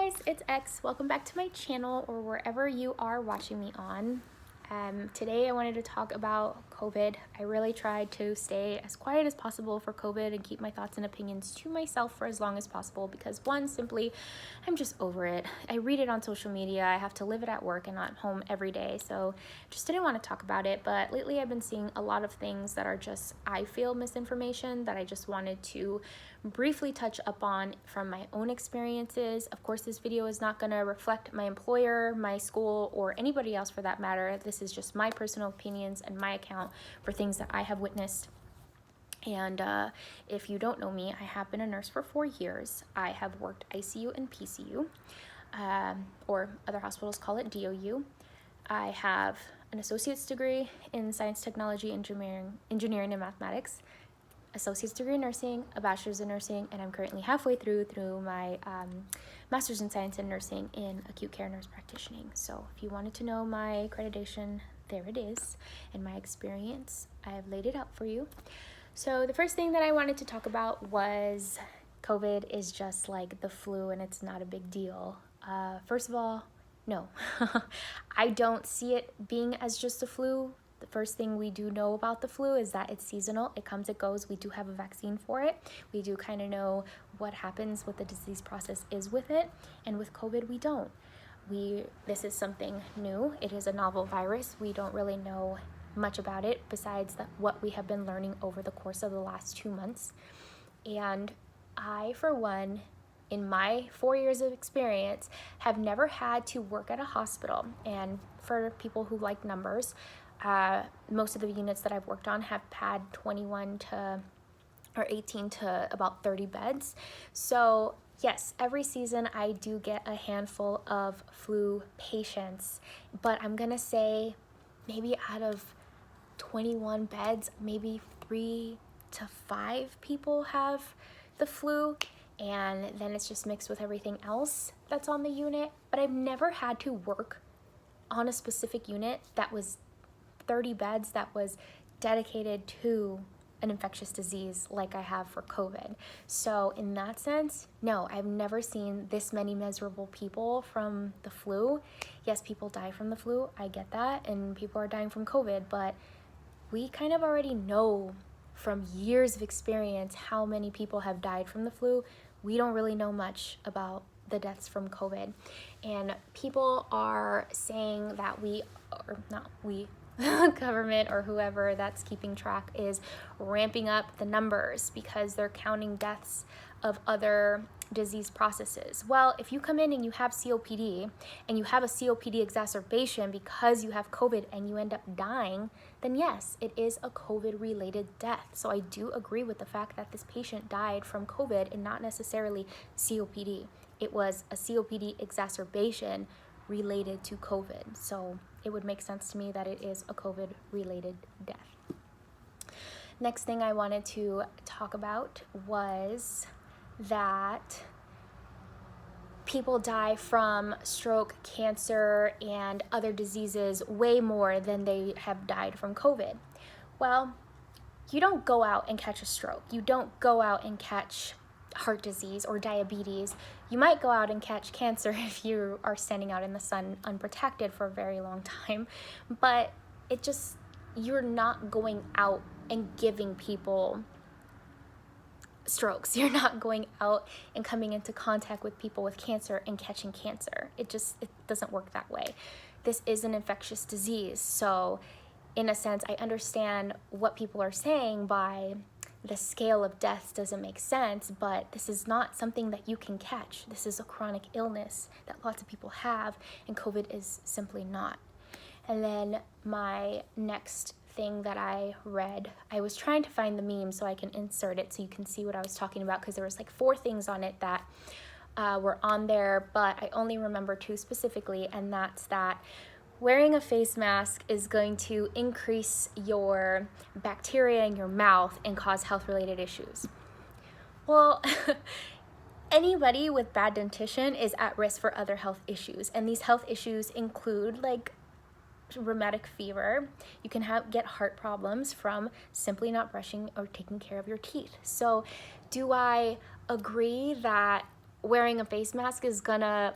guys, it's X. Welcome back to my channel or wherever you are watching me on. Today I wanted to talk about COVID. I really tried to stay as quiet as possible for COVID and keep my thoughts and opinions to myself for as long as possible because one, simply, I'm just over it. I read it on social media. I have to live it at work and not home every day, so just didn't want to talk about it. But lately I've been seeing a lot of things that are just, I feel, misinformation that I just wanted to briefly touch up on from my own experiences. Of course, this video is not going to reflect my employer, my school, or anybody else for that matter. This is just my personal opinions and my account for things that I have witnessed. And if you don't know me, I have been a nurse for 4 years. I have worked ICU and PCU, or other hospitals call it DOU. I have an associate's degree in science, technology, engineering, and mathematics, associate's degree in nursing, a bachelor's in nursing, and I'm currently halfway through my master's in science and nursing in acute care nurse practitioning. So if you wanted to know my accreditation, there it is, and my experience, I have laid it out for you. So the first thing that I wanted to talk about was COVID is just like the flu and it's not a big deal. First of all, no, I don't see it being as just a flu. The first thing we do know about the flu is that it's seasonal. It comes, it goes. We do have a vaccine for it. We do kind of know what happens, what the disease process is with it. And with COVID, we don't. This is something new. It is a novel virus. We don't really know much about it besides what we have been learning over the course of the last 2 months. And I, for one, in my 4 years of experience, have never had to work at a hospital. And for people who like numbers, most of the units that I've worked on have had 18 to about 30 beds. So yes, every season I do get a handful of flu patients, but I'm gonna say maybe out of 21 beds, maybe 3 to 5 people have the flu, and then it's just mixed with everything else that's on the unit. But I've never had to work on a specific unit that was 30 beds that was dedicated to an infectious disease like I have for COVID. So in that sense, no, I've never seen this many miserable people from the flu. Yes, people die from the flu, I get that, and people are dying from COVID, but we kind of already know from years of experience how many people have died from the flu. We don't really know much about the deaths from COVID. And people are saying that government or whoever that's keeping track is ramping up the numbers because they're counting deaths of other disease processes. Well, if you come in and you have COPD and you have a COPD exacerbation because you have COVID and you end up dying, then yes, it is a COVID-related death. So I do agree with the fact that this patient died from COVID and not necessarily COPD. It was a COPD exacerbation related to COVID. So it would make sense to me that it is a COVID-related death. Next thing I wanted to talk about was that people die from stroke, cancer, and other diseases way more than they have died from COVID. Well, you don't go out and catch a stroke. You don't go out and catch heart disease or diabetes. You might go out and catch cancer if you are standing out in the sun unprotected for a very long time, but you're not going out and giving people strokes. You're not going out and coming into contact with people with cancer and catching cancer. It doesn't work that way. This is an infectious disease. So in a sense, I understand what people are saying by the scale of deaths doesn't make sense, but this is not something that you can catch. This is a chronic illness that lots of people have, and COVID is simply not. And then my next thing that I read, I was trying to find the meme so I can insert it so you can see what I was talking about, because there was like 4 things on it that were on there, but I only remember 2 specifically, and that's that wearing a face mask is going to increase your bacteria in your mouth and cause health-related issues. Well, anybody with bad dentition is at risk for other health issues, and these health issues include like rheumatic fever. You can get heart problems from simply not brushing or taking care of your teeth. So do I agree that wearing a face mask is gonna,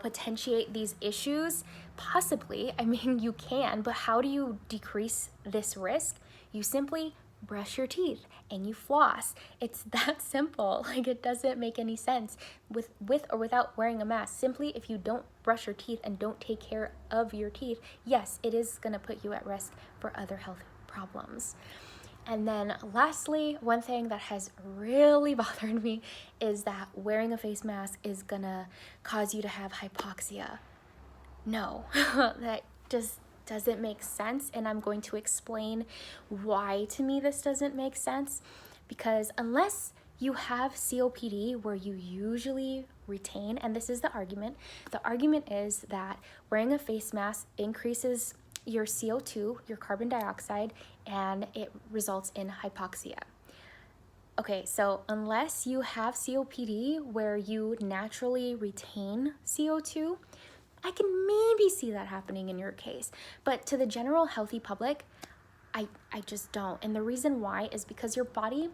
potentiate these issues? Possibly. I mean, you can, but how do you decrease this risk? You simply brush your teeth and you floss. It's that simple. Like, it doesn't make any sense with or without wearing a mask. Simply, if you don't brush your teeth and don't take care of your teeth, yes, it is gonna put you at risk for other health problems. And then lastly, one thing that has really bothered me is that wearing a face mask is gonna cause you to have hypoxia. No, that just doesn't make sense, and I'm going to explain why to me this doesn't make sense. Because unless you have COPD where you usually retain, and this is the argument is that wearing a face mask increases your CO2, your carbon dioxide, and it results in hypoxia. Okay, so unless you have COPD where you naturally retain CO2, I can maybe see that happening in your case. But to the general healthy public, I just don't. And the reason why is because your body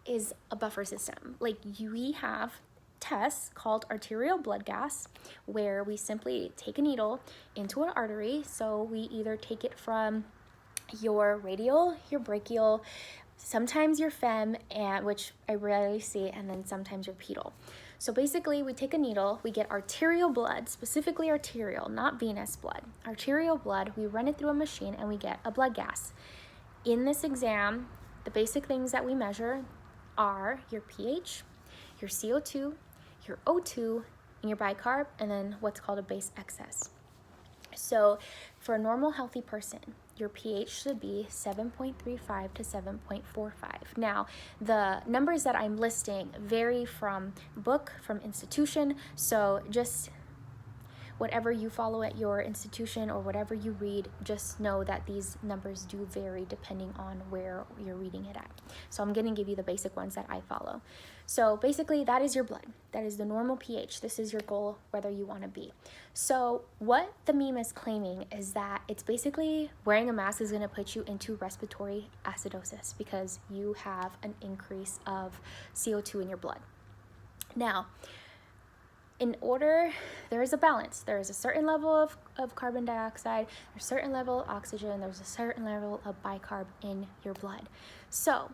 is a buffer system. Like, we have tests called arterial blood gas, where we simply take a needle into an artery. So we either take it from your radial, your brachial, sometimes your fem, and which I rarely see, and then sometimes your pedal. So basically, we take a needle, we get arterial blood, specifically arterial, not venous blood. Arterial blood, we run it through a machine and we get a blood gas. In this exam, the basic things that we measure are your pH, your CO2, your O2, and your bicarb, and then what's called a base excess. So for a normal healthy person, your pH should be 7.35 to 7.45. Now, the numbers that I'm listing vary from book, from institution, so just whatever you follow at your institution or whatever you read, just know that these numbers do vary depending on where you're reading it at. So I'm going to give you the basic ones that I follow. So basically, that is your blood. That is the normal pH. This is your goal, whether you want to be. So what the meme is claiming is that it's basically wearing a mask is going to put you into respiratory acidosis because you have an increase of CO2 in your blood. Now, there is a balance. There is a certain level of carbon dioxide, there's a certain level of oxygen, there's a certain level of bicarb in your blood. So,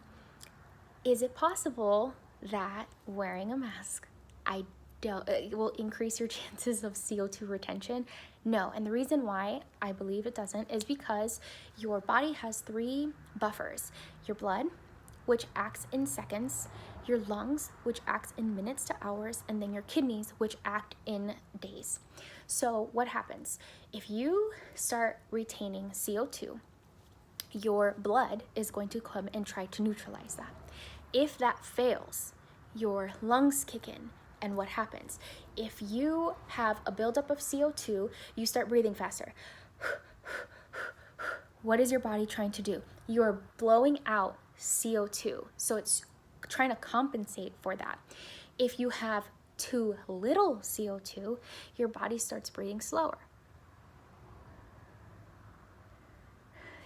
is it possible that wearing a mask, it will increase your chances of CO2 retention? No, and the reason why I believe it doesn't is because your body has 3 buffers. Your blood, which acts in seconds, your lungs, which acts in minutes to hours, and then your kidneys, which act in days. So what happens? If you start retaining CO2, your blood is going to come and try to neutralize that. If that fails, your lungs kick in, and what happens? If you have a buildup of CO2, you start breathing faster. What is your body trying to do? You're blowing out CO2, so it's trying to compensate for that. If you have too little CO2, your body starts breathing slower.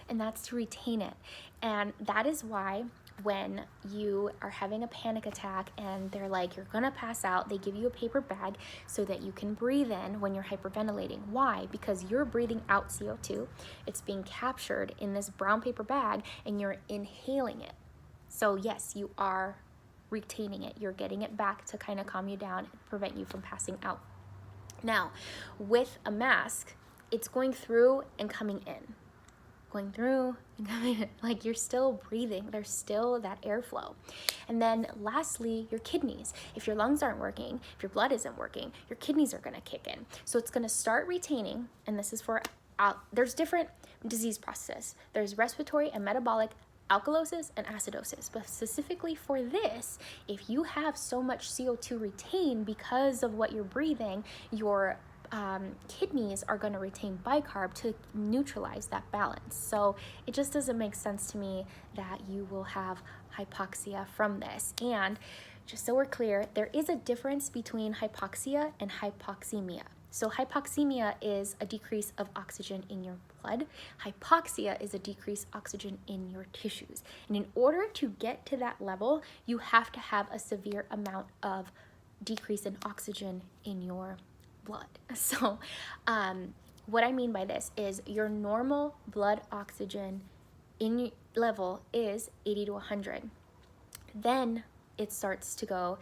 And that's to retain it. And that is why when you are having a panic attack and they're like, you're gonna pass out, they give you a paper bag so that you can breathe in when you're hyperventilating. Why? Because you're breathing out CO2, it's being captured in this brown paper bag, and you're inhaling it. So yes, you are retaining it. You're getting it back to kind of calm you down and prevent you from passing out. Now, with a mask, it's going through and coming in. Going through and coming in. Like, you're still breathing. There's still that airflow. And then lastly, your kidneys. If your lungs aren't working, if your blood isn't working, your kidneys are going to kick in. So it's going to start retaining, and this is for, there's different disease processes. There's respiratory and metabolic, alkalosis and acidosis. But specifically for this, if you have so much CO2 retained because of what you're breathing, your kidneys are going to retain bicarb to neutralize that balance. So it just doesn't make sense to me that you will have hypoxia from this. And just so we're clear, there is a difference between hypoxia and hypoxemia. So hypoxemia is a decrease of oxygen in your blood. Hypoxia is a decreased oxygen in your tissues. And in order to get to that level, you have to have a severe amount of decrease in oxygen in your blood. So what I mean by this is your normal blood oxygen in level is 80 to 100. Then it starts to go,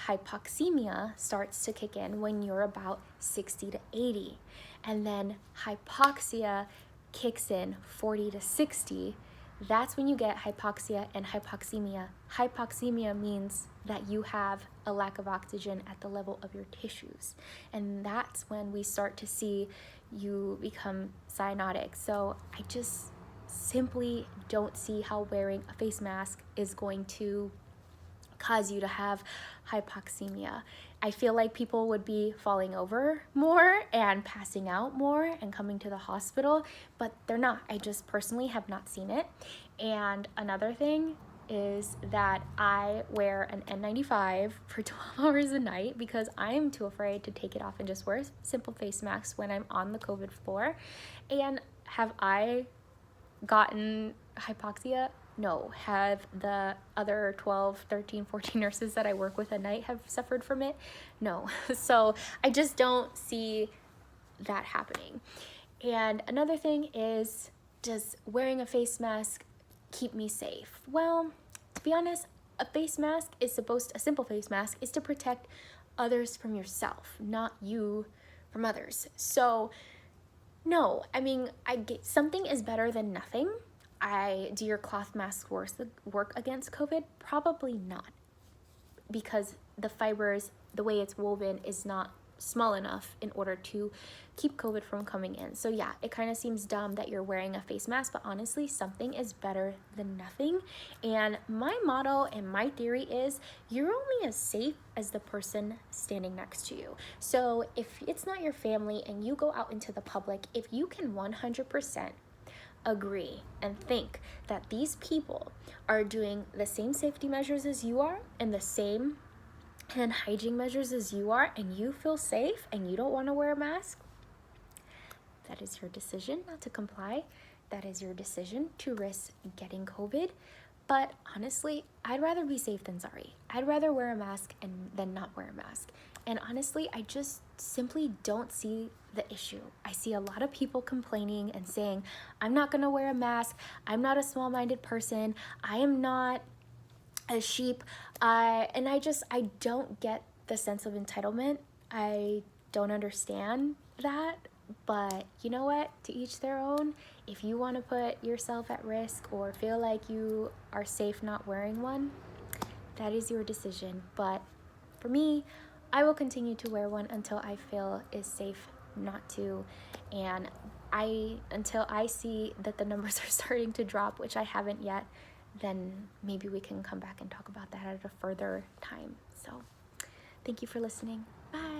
hypoxemia starts to kick in when you're about 60 to 80. And then hypoxia kicks in 40 to 60. That's when you get hypoxia and hypoxemia. Hypoxemia means that you have a lack of oxygen at the level of your tissues. And that's when we start to see you become cyanotic. So I just simply don't see how wearing a face mask is going to cause you to have hypoxemia. I feel like people would be falling over more and passing out more and coming to the hospital, but they're not. I just personally have not seen it. And another thing is that I wear an N95 for 12 hours a night because I am too afraid to take it off and just wear simple face masks when I'm on the COVID floor. And have I gotten hypoxia? No. Have the other 12, 13, 14 nurses that I work with at night have suffered from it? No. So I just don't see that happening. And another thing is, does wearing a face mask keep me safe? Well, to be honest, a simple face mask is to protect others from yourself, not you from others. So no, I mean, something is better than nothing. Do your cloth masks work against COVID? Probably not, because the fibers, the way it's woven, is not small enough in order to keep COVID from coming in. So yeah, it kind of seems dumb that you're wearing a face mask, but honestly, something is better than nothing. And my motto and my theory is you're only as safe as the person standing next to you. So if it's not your family and you go out into the public, if you can 100% agree and think that these people are doing the same safety measures as you are and the same hand hygiene measures as you are, and you feel safe and you don't want to wear a mask, that is your decision not to comply. That is your decision to risk getting COVID. But honestly, I'd rather be safe than sorry. I'd rather wear a mask than not wear a mask. And honestly, I just simply don't see the issue. I see a lot of people complaining and saying, I'm not gonna wear a mask. I'm not a small-minded person. I am not a sheep. And I don't get the sense of entitlement. I don't understand that. But you know what? To each their own. If you want to put yourself at risk or feel like you are safe not wearing one, that is your decision. But for me, I will continue to wear one until I feel is safe not to. And until I see that the numbers are starting to drop, which I haven't yet, then maybe we can come back and talk about that at a further time. So thank you for listening. Bye.